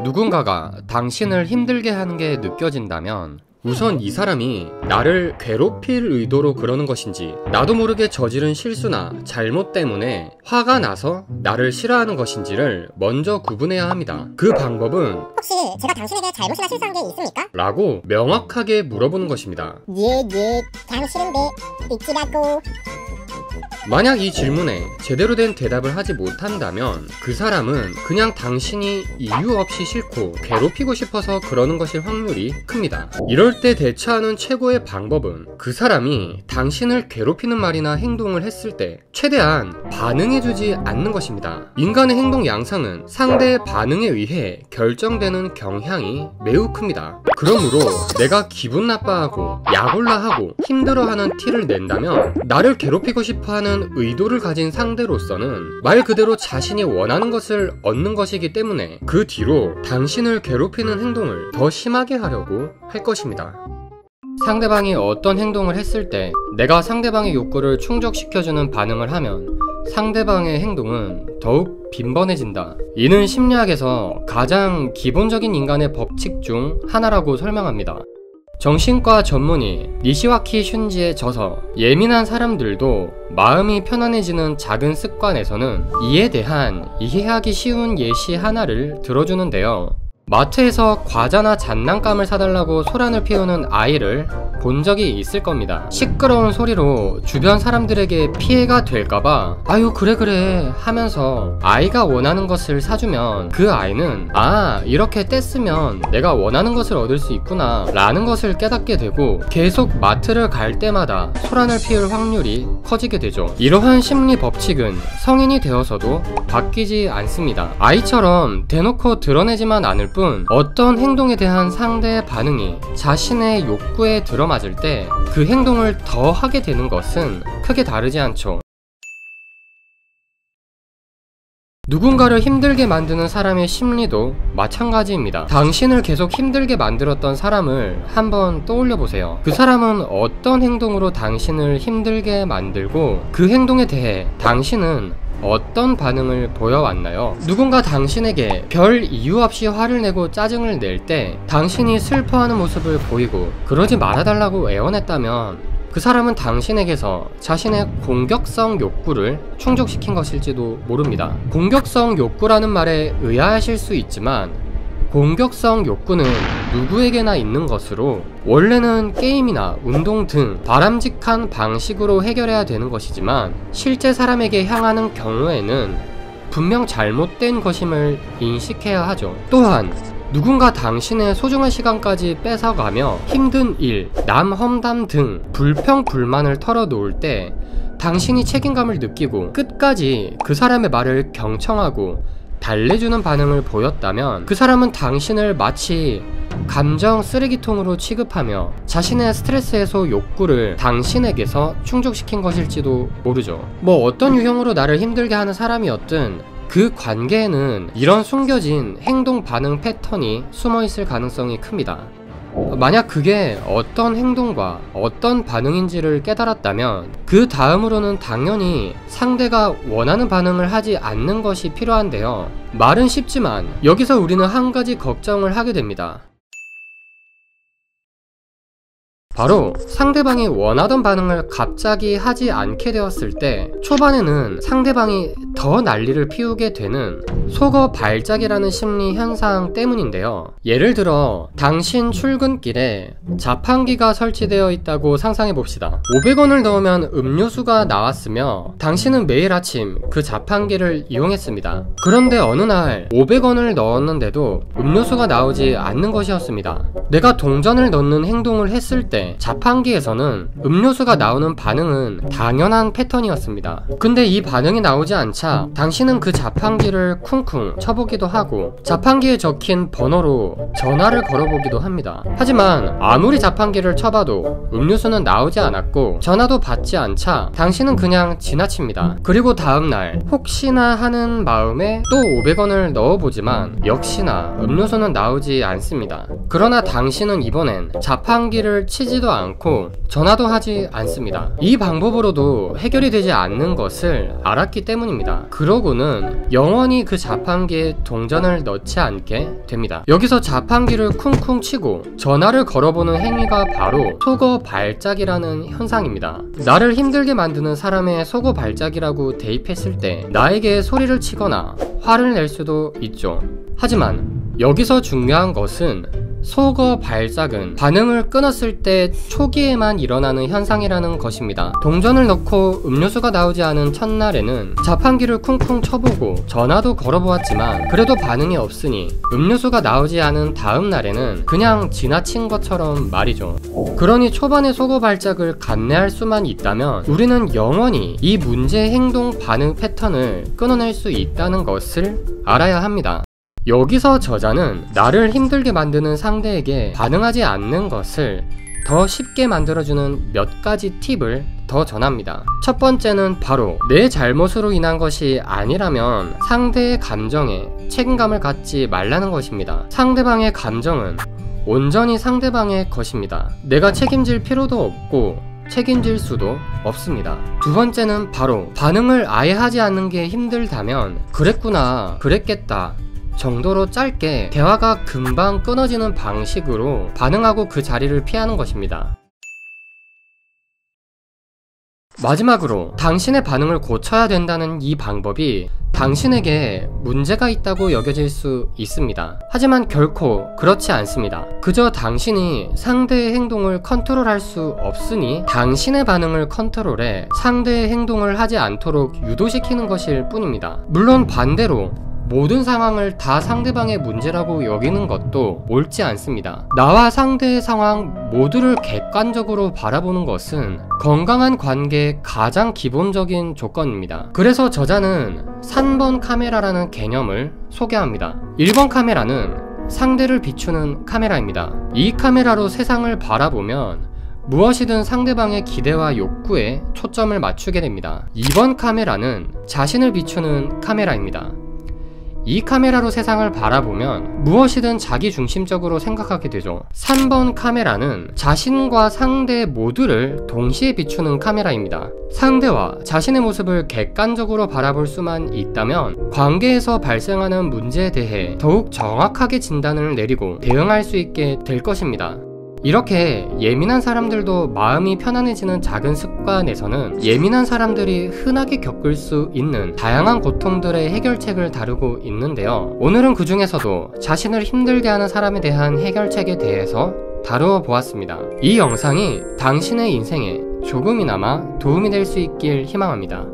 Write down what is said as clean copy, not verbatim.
누군가가 당신을 힘들게 하는 게 느껴진다면 우선 이 사람이 나를 괴롭힐 의도로 그러는 것인지, 나도 모르게 저지른 실수나 잘못 때문에 화가 나서 나를 싫어하는 것인지를 먼저 구분해야 합니다. 그 방법은 혹시 제가 당신에게 잘못이나 실수한 게 있습니까? 라고 명확하게 물어보는 것입니다. 예, 그냥 싫은데 잊지라고. 만약 이 질문에 제대로 된 대답을 하지 못한다면 그 사람은 그냥 당신이 이유 없이 싫고 괴롭히고 싶어서 그러는 것일 확률이 큽니다. 이럴 때 대처하는 최고의 방법은 그 사람이 당신을 괴롭히는 말이나 행동을 했을 때 최대한 반응해주지 않는 것입니다. 인간의 행동 양상은 상대의 반응에 의해 결정되는 경향이 매우 큽니다. 그러므로 내가 기분 나빠하고 약올라하고 힘들어하는 티를 낸다면 나를 괴롭히고 싶어하는 의도를 가진 상대로서는 말 그대로 자신이 원하는 것을 얻는 것이기 때문에 그 뒤로 당신을 괴롭히는 행동을 더 심하게 하려고 할 것입니다. 상대방이 어떤 행동을 했을 때 내가 상대방의 욕구를 충족시켜주는 반응을 하면 상대방의 행동은 더욱 빈번해진다. 이는 심리학에서 가장 기본적인 인간의 법칙 중 하나라고 설명합니다. 정신과 전문의 니시와키 슌지의 저서 예민한 사람들도 마음이 편안해지는 작은 습관에서는 이에 대한 이해하기 쉬운 예시 하나를 들어주는데요. 마트에서 과자나 장난감을 사달라고 소란을 피우는 아이를 본 적이 있을 겁니다. 시끄러운 소리로 주변 사람들에게 피해가 될까봐 아유 그래 하면서 아이가 원하는 것을 사주면 그 아이는 아 이렇게 뗐으면 내가 원하는 것을 얻을 수 있구나 라는 것을 깨닫게 되고 계속 마트를 갈 때마다 소란을 피울 확률이 커지게 되죠. 이러한 심리 법칙은 성인이 되어서도 바뀌지 않습니다. 아이처럼 대놓고 드러내지만 않을 뿐 어떤 행동에 대한 상대의 반응이 자신의 욕구에 들어맞을 때 그 행동을 더 하게 되는 것은 크게 다르지 않죠. 누군가를 힘들게 만드는 사람의 심리도 마찬가지입니다. 당신을 계속 힘들게 만들었던 사람을 한번 떠올려 보세요. 그 사람은 어떤 행동으로 당신을 힘들게 만들고 그 행동에 대해 당신은 어떤 반응을 보여왔나요? 누군가 당신에게 별 이유 없이 화를 내고 짜증을 낼 때 당신이 슬퍼하는 모습을 보이고 그러지 말아달라고 애원했다면 그 사람은 당신에게서 자신의 공격성 욕구를 충족시킨 것일지도 모릅니다. 공격성 욕구라는 말에 의아하실 수 있지만 공격성 욕구는 누구에게나 있는 것으로 원래는 게임이나 운동 등 바람직한 방식으로 해결해야 되는 것이지만 실제 사람에게 향하는 경우에는 분명 잘못된 것임을 인식해야 하죠. 또한 누군가 당신의 소중한 시간까지 뺏어가며 힘든 일, 남 험담 등 불평불만을 털어놓을 때 당신이 책임감을 느끼고 끝까지 그 사람의 말을 경청하고 달래주는 반응을 보였다면 그 사람은 당신을 마치 감정 쓰레기통으로 취급하며 자신의 스트레스 해소 욕구를 당신에게서 충족시킨 것일지도 모르죠. 뭐 어떤 유형으로 나를 힘들게 하는 사람이었든 그 관계에는 이런 숨겨진 행동 반응 패턴이 숨어있을 가능성이 큽니다. 만약 그게 어떤 행동과 어떤 반응인지를 깨달았다면 그 다음으로는 당연히 상대가 원하는 반응을 하지 않는 것이 필요한데요. 말은 쉽지만 여기서 우리는 한 가지 걱정을 하게 됩니다. 바로 상대방이 원하던 반응을 갑자기 하지 않게 되었을 때 초반에는 상대방이 더 난리를 피우게 되는 속어 발작이라는 심리 현상 때문인데요. 예를 들어 당신 출근길에 자판기가 설치되어 있다고 상상해 봅시다. 500원을 넣으면 음료수가 나왔으며 당신은 매일 아침 그 자판기를 이용했습니다. 그런데 어느 날 500원을 넣었는데도 음료수가 나오지 않는 것이었습니다. 내가 동전을 넣는 행동을 했을 때 자판기에서는 음료수가 나오는 반응은 당연한 패턴이었습니다. 근데 이 반응이 나오지 않자 당신은 그 자판기를 쿵쿵 쳐보기도 하고 자판기에 적힌 번호로 전화를 걸어보기도 합니다. 하지만 아무리 자판기를 쳐봐도 음료수는 나오지 않았고 전화도 받지 않자 당신은 그냥 지나칩니다. 그리고 다음날 혹시나 하는 마음에 또 500원을 넣어보지만 역시나 음료수는 나오지 않습니다. 그러나 당신은 이번엔 자판기를 치지도 않고 전화도 하지 않습니다. 이 방법으로도 해결이 되지 않는 것을 알았기 때문입니다. 합니다. 그러고는 영원히 그 자판기에 동전을 넣지 않게 됩니다. 여기서 자판기를 쿵쿵 치고 전화를 걸어보는 행위가 바로 속어 발작이라는 현상입니다. 나를 힘들게 만드는 사람의 속어 발작이라고 대입했을 때 나에게 소리를 치거나 화를 낼 수도 있죠. 하지만 여기서 중요한 것은 속어 발작은 반응을 끊었을 때 초기에만 일어나는 현상이라는 것입니다. 동전을 넣고 음료수가 나오지 않은 첫날에는 자판기를 쿵쿵 쳐보고 전화도 걸어보았지만 그래도 반응이 없으니 음료수가 나오지 않은 다음 날에는 그냥 지나친 것처럼 말이죠. 그러니 초반에 속어 발작을 감내할 수만 있다면 우리는 영원히 이 문제의 행동 반응 패턴을 끊어낼 수 있다는 것을 알아야 합니다. 여기서 저자는 나를 힘들게 만드는 상대에게 반응하지 않는 것을 더 쉽게 만들어주는 몇 가지 팁을 더 전합니다. 첫 번째는 바로 내 잘못으로 인한 것이 아니라면 상대의 감정에 책임감을 갖지 말라는 것입니다. 상대방의 감정은 온전히 상대방의 것입니다. 내가 책임질 필요도 없고 책임질 수도 없습니다. 두 번째는 바로 반응을 아예 하지 않는 게 힘들다면 그랬구나, 그랬겠다 정도로 짧게 대화가 금방 끊어지는 방식으로 반응하고 그 자리를 피하는 것입니다. 마지막으로 당신의 반응을 고쳐야 된다는 이 방법이 당신에게 문제가 있다고 여겨질 수 있습니다. 하지만 결코 그렇지 않습니다. 그저 당신이 상대의 행동을 컨트롤할 수 없으니 당신의 반응을 컨트롤해 상대의 행동을 하지 않도록 유도시키는 것일 뿐입니다. 물론 반대로 모든 상황을 다 상대방의 문제라고 여기는 것도 옳지 않습니다. 나와 상대의 상황 모두를 객관적으로 바라보는 것은 건강한 관계의 가장 기본적인 조건입니다. 그래서 저자는 3번 카메라라는 개념을 소개합니다. 1번 카메라는 상대를 비추는 카메라입니다. 이 카메라로 세상을 바라보면 무엇이든 상대방의 기대와 욕구에 초점을 맞추게 됩니다. 2번 카메라는 자신을 비추는 카메라입니다. 이 카메라로 세상을 바라보면 무엇이든 자기중심적으로 생각하게 되죠. 3번 카메라는 자신과 상대 모두를 동시에 비추는 카메라입니다. 상대와 자신의 모습을 객관적으로 바라볼 수만 있다면 관계에서 발생하는 문제에 대해 더욱 정확하게 진단을 내리고 대응할 수 있게 될 것입니다. 이렇게 예민한 사람들도 마음이 편안해지는 작은 습관에서는 예민한 사람들이 흔하게 겪을 수 있는 다양한 고통들의 해결책을 다루고 있는데요. 오늘은 그 중에서도 자신을 힘들게 하는 사람에 대한 해결책에 대해서 다루어 보았습니다. 이 영상이 당신의 인생에 조금이나마 도움이 될 수 있길 희망합니다.